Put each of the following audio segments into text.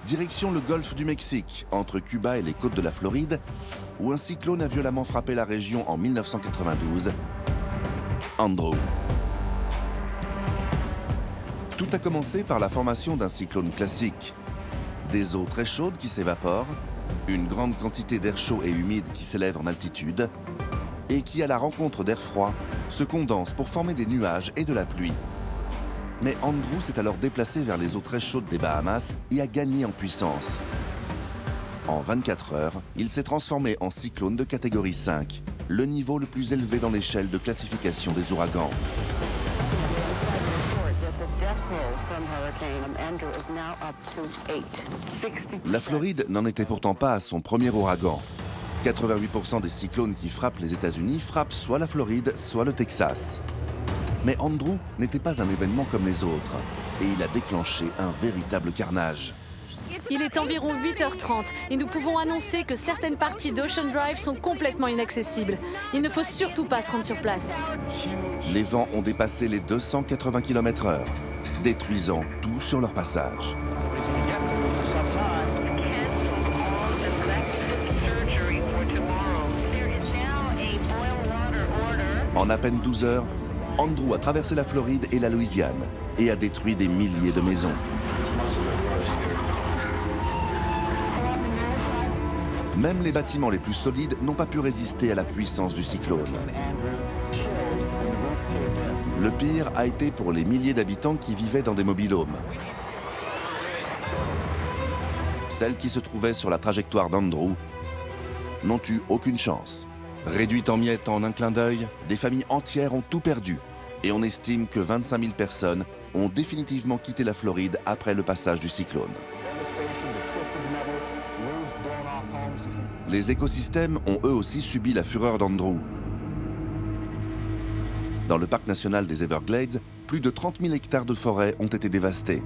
Direction le golfe du Mexique, entre Cuba et les côtes de la Floride, où un cyclone a violemment frappé la région en 1992, Andrew. Tout a commencé par la formation d'un cyclone classique. Des eaux très chaudes qui s'évaporent, une grande quantité d'air chaud et humide qui s'élève en altitude, et qui, à la rencontre d'air froid, se condense pour former des nuages et de la pluie. Mais Andrew s'est alors déplacé vers les eaux très chaudes des Bahamas et a gagné en puissance. En 24 heures, il s'est transformé en cyclone de catégorie 5, le niveau le plus élevé dans l'échelle de classification des ouragans. La Floride n'en était pourtant pas à son premier ouragan. 88% des cyclones qui frappent les États-Unis frappent soit la Floride, soit le Texas. Mais Andrew n'était pas un événement comme les autres, et il a déclenché un véritable carnage. Il est environ 8h30 et nous pouvons annoncer que certaines parties d'Ocean Drive sont complètement inaccessibles. Il ne faut surtout pas se rendre sur place. Les vents ont dépassé les 280 km/h, détruisant tout sur leur passage. En à peine 12 heures, Andrew a traversé la Floride et la Louisiane et a détruit des milliers de maisons. Même les bâtiments les plus solides n'ont pas pu résister à la puissance du cyclone. Le pire a été pour les milliers d'habitants qui vivaient dans des mobil-homes. Celles qui se trouvaient sur la trajectoire d'Andrew n'ont eu aucune chance. Réduites en miettes en un clin d'œil, des familles entières ont tout perdu. Et on estime que 25 000 personnes ont définitivement quitté la Floride après le passage du cyclone. Les écosystèmes ont eux aussi subi la fureur d'Andrew. Dans le parc national des Everglades, plus de 30 000 hectares de forêt ont été dévastés.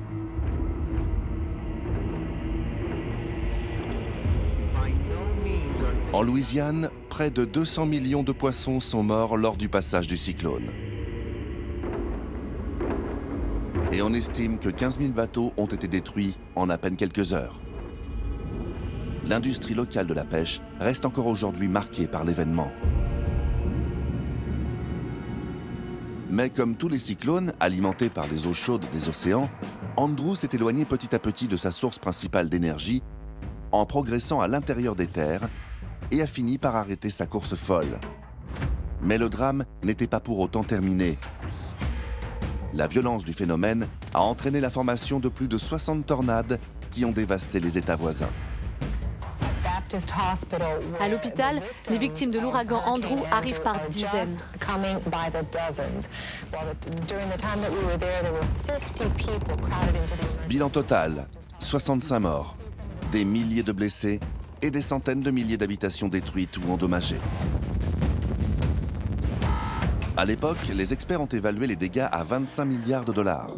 En Louisiane, près de 200 millions de poissons sont morts lors du passage du cyclone. Et on estime que 15 000 bateaux ont été détruits en à peine quelques heures. L'industrie locale de la pêche reste encore aujourd'hui marquée par l'événement. Mais comme tous les cyclones, alimentés par les eaux chaudes des océans, Andrew s'est éloigné petit à petit de sa source principale d'énergie en progressant à l'intérieur des terres et a fini par arrêter sa course folle. Mais le drame n'était pas pour autant terminé. La violence du phénomène a entraîné la formation de plus de 60 tornades qui ont dévasté les États voisins. À l'hôpital, les victimes de l'ouragan Andrew arrivent par dizaines. Bilan total, 65 morts, des milliers de blessés et des centaines de milliers d'habitations détruites ou endommagées. À l'époque, les experts ont évalué les dégâts à 25 milliards de dollars,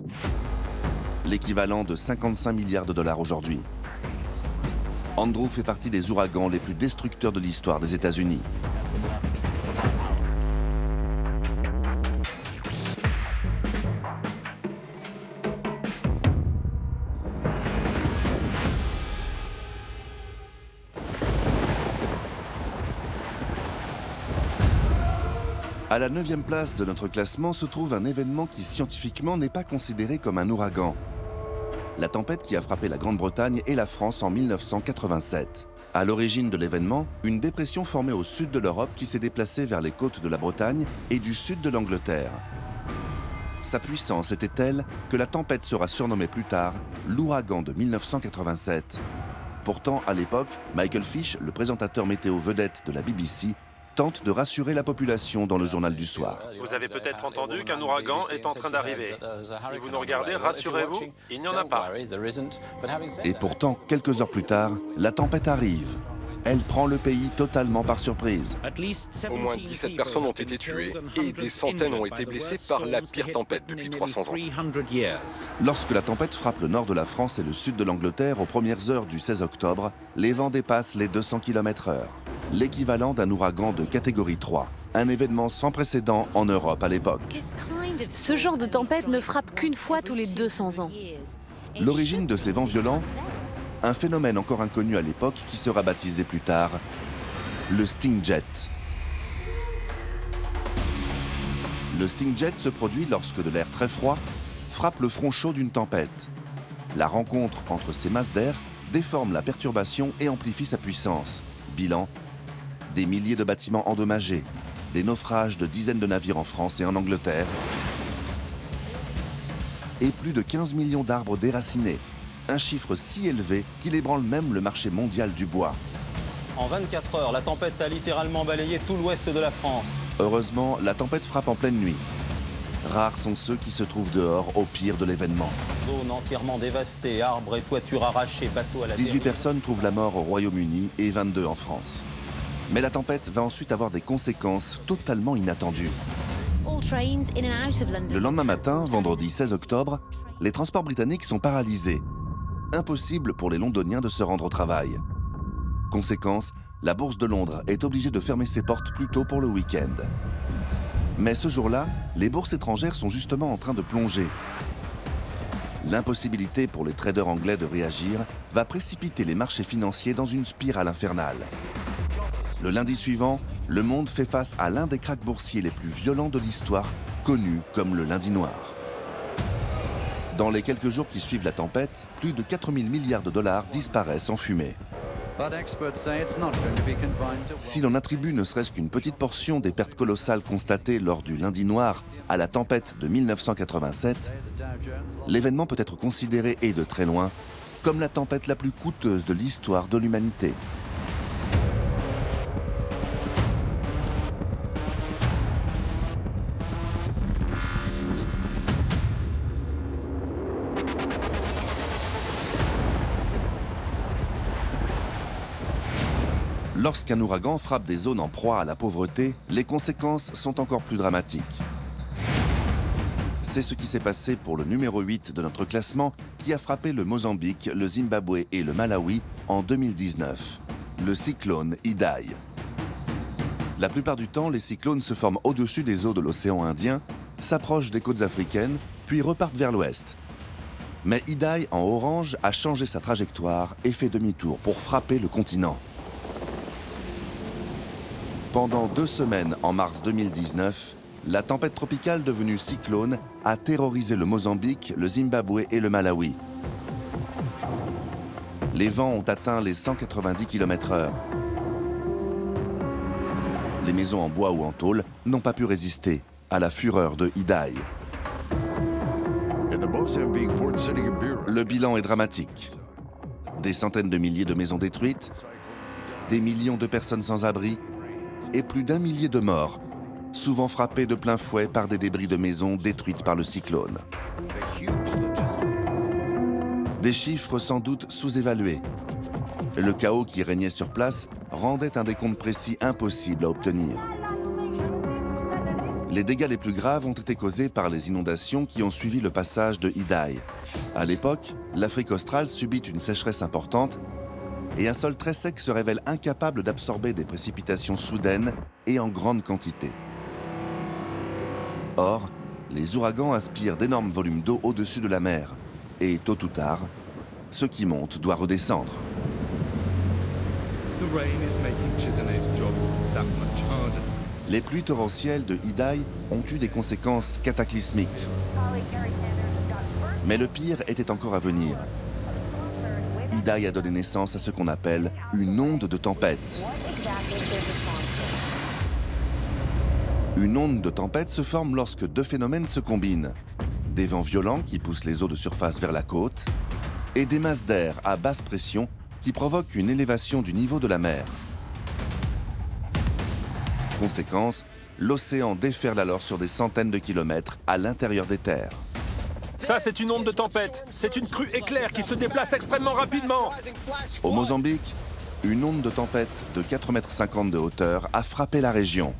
l'équivalent de 55 milliards de dollars aujourd'hui. Andrew fait partie des ouragans les plus destructeurs de l'histoire des États-Unis. À la 9e place de notre classement se trouve un événement qui scientifiquement n'est pas considéré comme un ouragan. La tempête qui a frappé la Grande-Bretagne et la France en 1987. À l'origine de l'événement, une dépression formée au sud de l'Europe qui s'est déplacée vers les côtes de la Bretagne et du sud de l'Angleterre. Sa puissance était telle que la tempête sera surnommée plus tard l'ouragan de 1987. Pourtant, à l'époque, Michael Fish, le présentateur météo vedette de la BBC, tente de rassurer la population dans le journal du soir. Vous avez peut-être entendu qu'un ouragan est en train d'arriver. Si vous nous regardez, rassurez-vous, il n'y en a pas. Et pourtant, quelques heures plus tard, la tempête arrive. Elle prend le pays totalement par surprise. Au moins 17 personnes ont été tuées et des centaines ont été blessées par la pire tempête depuis 300 ans. Lorsque la tempête frappe le nord de la France et le sud de l'Angleterre aux premières heures du 16 octobre, les vents dépassent les 200 km/h, l'équivalent d'un ouragan de catégorie 3, un événement sans précédent en Europe à l'époque. Ce genre de tempête ne frappe qu'une fois tous les 200 ans. L'origine de ces vents violents, un phénomène encore inconnu à l'époque qui sera baptisé plus tard le Stingjet. Le Stingjet se produit lorsque de l'air très froid frappe le front chaud d'une tempête. La rencontre entre ces masses d'air déforme la perturbation et amplifie sa puissance. Bilan, des milliers de bâtiments endommagés, des naufrages de dizaines de navires en France et en Angleterre, et plus de 15 millions d'arbres déracinés, un chiffre si élevé qu'il ébranle même le marché mondial du bois. En 24 heures, la tempête a littéralement balayé tout l'ouest de la France. Heureusement, la tempête frappe en pleine nuit. Rares sont ceux qui se trouvent dehors au pire de l'événement. Zone entièrement dévastée, arbres et toitures arrachées, bateaux à la 18 dérive. personnes trouvent la mort au Royaume-Uni et 22 en France. Mais la tempête va ensuite avoir des conséquences totalement inattendues. Le lendemain matin, vendredi 16 octobre, les transports britanniques sont paralysés. Impossible pour les Londoniens de se rendre au travail. Conséquence, la bourse de Londres est obligée de fermer ses portes plus tôt pour le week-end. Mais ce jour-là, les bourses étrangères sont justement en train de plonger. L'impossibilité pour les traders anglais de réagir va précipiter les marchés financiers dans une spirale infernale. Le lundi suivant, le monde fait face à l'un des krachs boursiers les plus violents de l'histoire, connu comme le lundi noir. Dans les quelques jours qui suivent la tempête, plus de 4 000 milliards de dollars disparaissent en fumée. Si l'on attribue ne serait-ce qu'une petite portion des pertes colossales constatées lors du lundi noir à la tempête de 1987, l'événement peut être considéré, et de très loin, comme la tempête la plus coûteuse de l'histoire de l'humanité. Lorsqu'un ouragan frappe des zones en proie à la pauvreté, les conséquences sont encore plus dramatiques. C'est ce qui s'est passé pour le numéro 8 de notre classement qui a frappé le Mozambique, le Zimbabwe et le Malawi en 2019, le cyclone Idai. La plupart du temps, les cyclones se forment au-dessus des eaux de l'océan Indien, s'approchent des côtes africaines, puis repartent vers l'ouest. Mais Idai, en orange, a changé sa trajectoire et fait demi-tour pour frapper le continent. Pendant 2 semaines en mars 2019, la tempête tropicale devenue cyclone a terrorisé le Mozambique, le Zimbabwe et le Malawi. Les vents ont atteint les 190 km/h. Les maisons en bois ou en tôle n'ont pas pu résister à la fureur de Idai. Le bilan est dramatique. Des centaines de milliers de maisons détruites, des millions de personnes sans abri, et plus d'1 millier de morts, souvent frappés de plein fouet par des débris de maisons détruites par le cyclone. Des chiffres sans doute sous-évalués. Le chaos qui régnait sur place rendait un décompte précis impossible à obtenir. Les dégâts les plus graves ont été causés par les inondations qui ont suivi le passage de Idai. À l'époque, l'Afrique australe subit une sécheresse importante et un sol très sec se révèle incapable d'absorber des précipitations soudaines et en grande quantité. Or, les ouragans aspirent d'énormes volumes d'eau au-dessus de la mer, et tôt ou tard, ce qui monte doit redescendre. Les pluies torrentielles de Idai ont eu des conséquences cataclysmiques. Mais le pire était encore à venir. Idai a donné naissance à ce qu'on appelle une onde de tempête. Une onde de tempête se forme lorsque 2 phénomènes se combinent. Des vents violents qui poussent les eaux de surface vers la côte et des masses d'air à basse pression qui provoquent une élévation du niveau de la mer. Conséquence, l'océan déferle alors sur des centaines de kilomètres à l'intérieur des terres. Ça, c'est une onde de tempête. C'est une crue éclair qui se déplace extrêmement rapidement. Au Mozambique, une onde de tempête de 4,50 m de hauteur a frappé la région.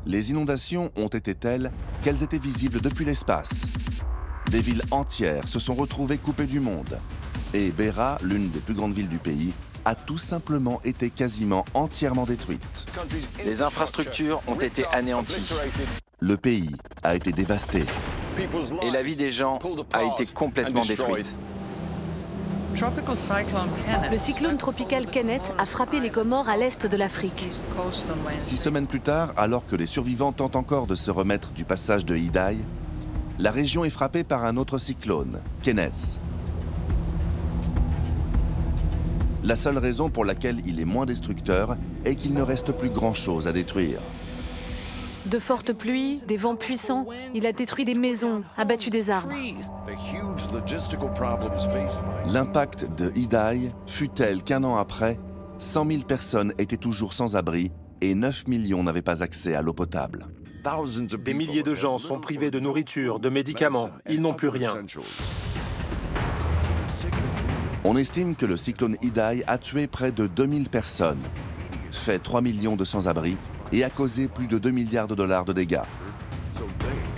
Les inondations ont été telles qu'elles étaient visibles depuis l'espace. Des villes entières se sont retrouvées coupées du monde. Et Beira, l'une des plus grandes villes du pays, a tout simplement été quasiment entièrement détruite. Les infrastructures ont été anéanties. Le pays a été dévasté. Et la vie des gens a été complètement détruite. Le cyclone tropical Kenneth a frappé les Comores à l'est de l'Afrique. 6 semaines plus tard, alors que les survivants tentent encore de se remettre du passage de Idai, la région est frappée par un autre cyclone, Kenneth. La seule raison pour laquelle il est moins destructeur est qu'il ne reste plus grand-chose à détruire. De fortes pluies, des vents puissants, il a détruit des maisons, abattu des arbres. L'impact de Idai fut tel qu'un an après, 100 000 personnes étaient toujours sans abri et 9 millions n'avaient pas accès à l'eau potable. Des milliers de gens sont privés de nourriture, de médicaments. Ils n'ont plus rien. On estime que le cyclone Idai a tué près de 2000 personnes, fait 3 millions de sans-abri et a causé plus de 2 milliards de dollars de dégâts.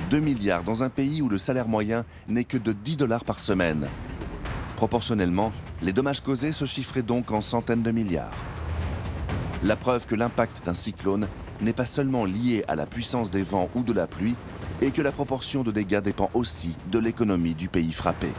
2 milliards dans un pays où le salaire moyen n'est que de 10 dollars par semaine. Proportionnellement, les dommages causés se chiffraient donc en centaines de milliards. La preuve que l'impact d'un cyclone n'est pas seulement lié à la puissance des vents ou de la pluie, et que la proportion de dégâts dépend aussi de l'économie du pays frappé.